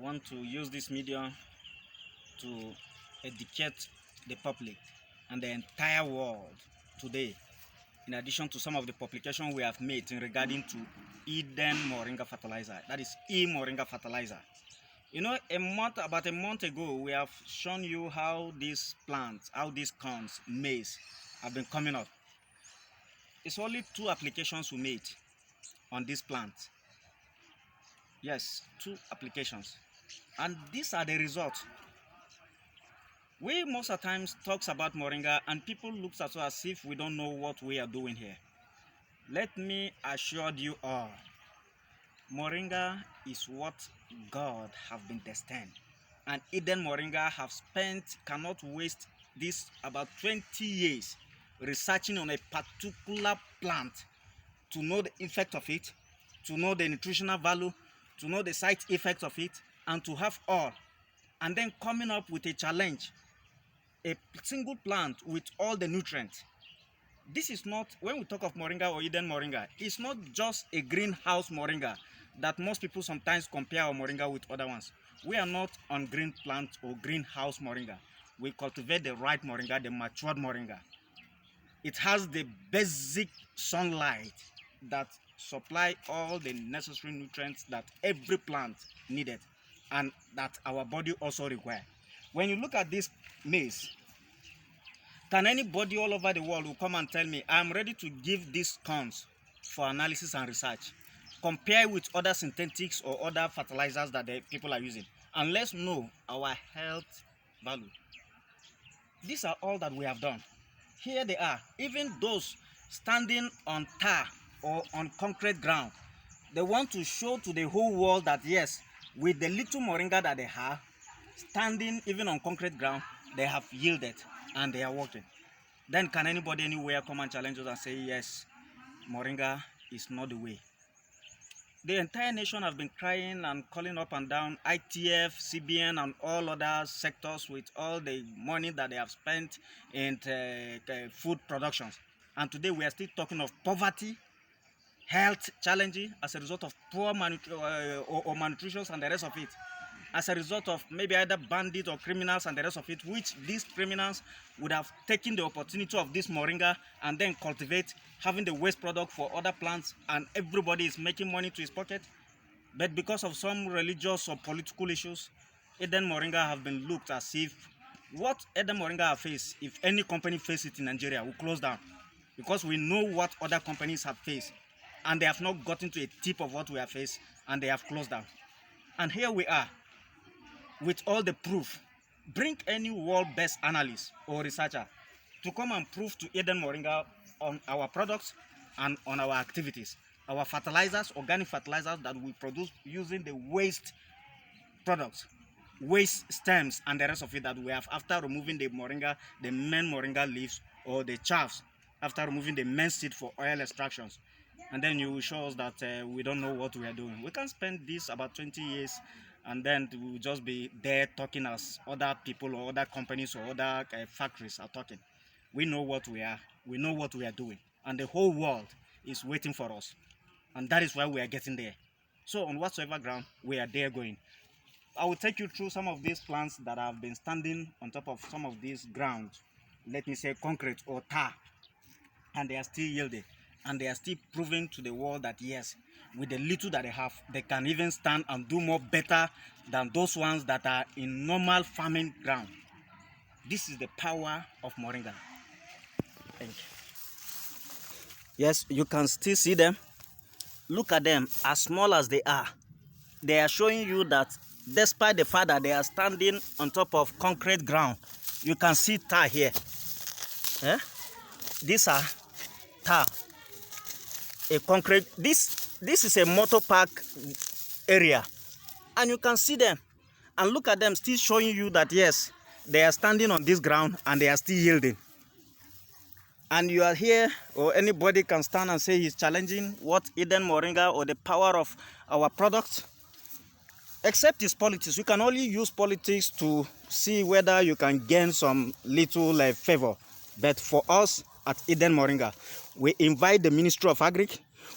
want to use this medium to educate the public and the entire world today, in addition to some of the publications we have made in regarding to Eden Moringa fertilizer, that is E-MORINGA fertilizer. You know, about a month ago, we have shown you how these plants, how these corns, maize, have been coming up. It's only 2 applications we made on this plant. Yes, 2 applications. And these are the results. We most of the times talks about moringa and people look at us as if we don't know what we are doing here. Let me assure you all, moringa is what God have been destined. And Eden Moringa have cannot waste this about 20 years researching on a particular plant to know the effect of it, to know the nutritional value, to know the side effects of it, and to have all. And then coming up with a challenge, a single plant with all the nutrients. This is not, when we talk of moringa or Eden Moringa, it's not just a greenhouse moringa that most people sometimes compare our moringa with other ones. We are not on green plant or greenhouse moringa. We cultivate the right moringa, the matured moringa. It has the basic sunlight that supply all the necessary nutrients that every plant needed and that our body also require. When you look at this maize, can anybody all over the world who come and tell me, I'm ready to give these corns for analysis and research, compare with other synthetics or other fertilizers that the people are using, and let's know our health value? These are all that we have done. Here they are. Even those standing on tar or on concrete ground, they want to show to the whole world that yes, with the little moringa that they have, standing even on concrete ground, they have yielded and they are working. Then can anybody anywhere come and challenge us and say yes, moringa is not the way? The entire nation have been crying and calling up and down ITF, CBN and all other sectors with all the money that they have spent in food productions. And today we are still talking of poverty, health challenges as a result of poor malnutrition and the rest of it. As a result of maybe either bandits or criminals and the rest of it, which these criminals would have taken the opportunity of this moringa and then cultivate, having the waste product for other plants, and everybody is making money to his pocket. But because of some religious or political issues, Eden Moringa have been looked as if what Eden Moringa have faced, if any company face it in Nigeria, will close down. Because we know what other companies have faced, and they have not gotten to a tip of what we have faced, and they have closed down. And here we are, with all the proof. Bring any world-best analyst or researcher to come and prove to Eden Moringa on our products and on our activities. Our fertilizers, organic fertilizers that we produce using the waste products, waste stems and the rest of it that we have after removing the moringa, the main moringa leaves or the chaffs, after removing the main seed for oil extractions. And then you will show us that we don't know what we are doing. We can spend this about 20 years and then we'll just be there talking as other people or other companies or other factories are talking. We know what we are. We know what we are doing. And the whole world is waiting for us. And that is why we are getting there. So on whatsoever ground, we are there going. I will take you through some of these plants that have been standing on top of some of these grounds. Let me say concrete or tar. And they are still yielding. And they are still proving to the world that yes, with the little that they have, they can even stand and do more better than those ones that are in normal farming ground. This is the power of moringa. Thank you. Yes, you can still see them. Look at them, as small as they are. They are showing you that despite the fact that they are standing on top of concrete ground, you can see tar here. Eh? These are tar. A concrete, this is a motor park area, and you can see them and look at them still showing you that yes, they are standing on this ground and they are still yielding. And you are here, or anybody can stand and say he's challenging what Eden Moringa or the power of our products. Except it's politics. You can only use politics to see whether you can gain some little favor. But for us at Eden Moringa, we invite the Ministry of Agri,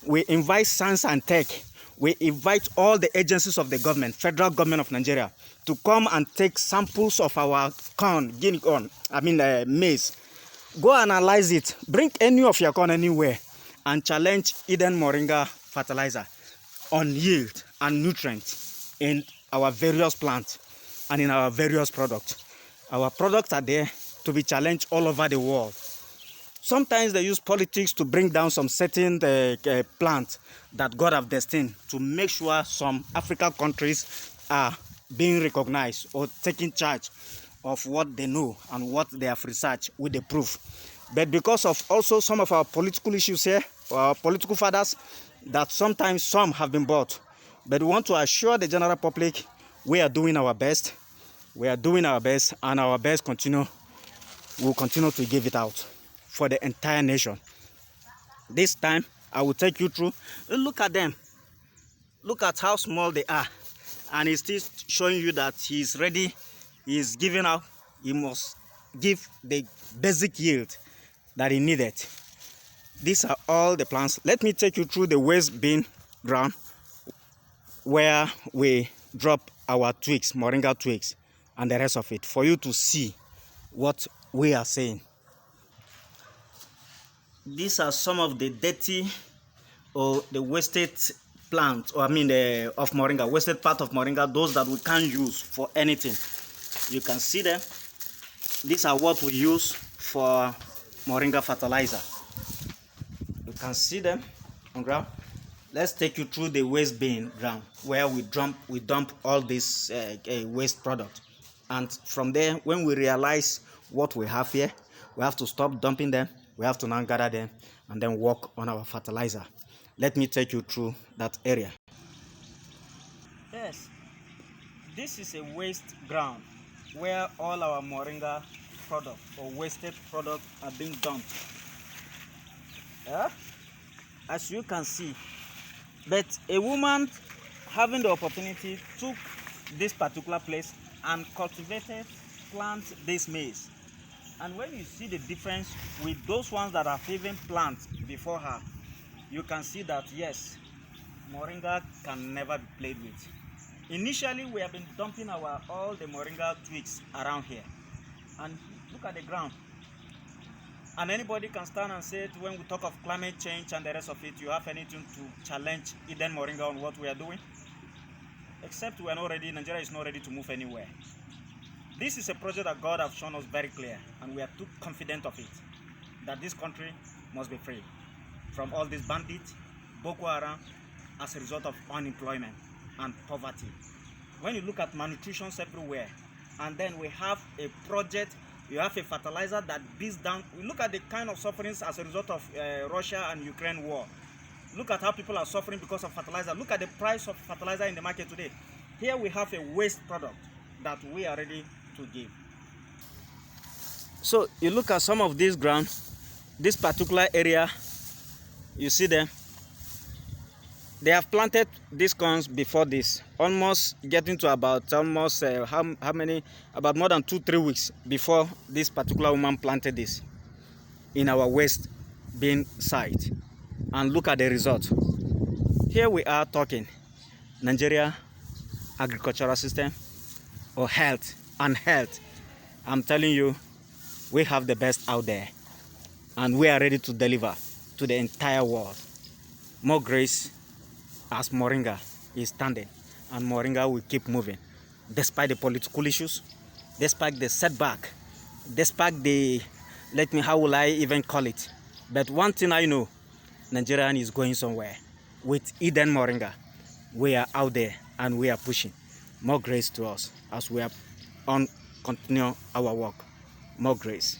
we invite Science and Tech, we invite all the agencies of the government, federal government of Nigeria, to come and take samples of our corn, guinea corn, maize. Go analyze it. Bring any of your corn anywhere and challenge Eden Moringa fertilizer on yield and nutrients in our various plants and in our various products. Our products are there to be challenged all over the world. Sometimes they use politics to bring down some certain plants that God have destined to make sure some African countries are being recognized or taking charge of what they know and what they have researched with the proof. But because of also some of our political issues here, our political fathers, that sometimes some have been bought. But we want to assure the general public we are doing our best. We are doing our best, and our best will continue to give it out for the entire nation. This time, I will take you through. Look at them. Look at how small they are. And he's still showing you that he's ready. He's giving out. He must give the basic yield that he needed. These are all the plants. Let me take you through the waste bin ground where we drop our twigs, moringa twigs, and the rest of it, for you to see what we are saying. These are some of the dirty or the wasted plants, of moringa, wasted part of moringa, those that we can't use for anything. You can see them. These are what we use for moringa fertilizer. You can see them on ground. Let's take you through the waste bin ground where we dump all this waste product. And from there, when we realize what we have here, we have to stop dumping them. We have to now gather them and then work on our fertilizer. Let me take you through that area. Yes, this is a waste ground where all our moringa product or wasted product are being dumped. Yeah? As you can see, but a woman having the opportunity took this particular place and cultivated, planted this maize. And when you see the difference with those ones that have even planted before her, you can see that yes, moringa can never be played with. Initially, we have been dumping all the moringa twigs around here. And look at the ground. And anybody can stand and say, when we talk of climate change and the rest of it, you have anything to challenge Eden Moringa on what we are doing? Except we are not ready, Nigeria is not ready to move anywhere. This is a project that God has shown us very clear, and we are too confident of it, that this country must be free from all these bandits, Boko Haram, as a result of unemployment and poverty. When you look at malnutrition everywhere, and then we have a project, you have a fertilizer that beats down. We look at the kind of sufferings as a result of Russia and Ukraine war. Look at how people are suffering because of fertilizer. Look at the price of fertilizer in the market today. Here we have a waste product that we are ready to give. So you look at some of this ground, this particular area, you see them. They have planted these corns before this, almost getting to about about more than 2-3 weeks before this particular woman planted this in our waste bin site. And look at the result. Here we are talking Nigeria agricultural system or health and health. I'm telling you, we have the best out there, and we are ready to deliver to the entire world. More grace, as moringa is standing, and moringa will keep moving despite the political issues, despite the setback, despite the, how will I even call it? But one thing I know, Nigerian is going somewhere. With Eden Moringa, we are out there and we are pushing. More grace to us as we are continue our work. More grace.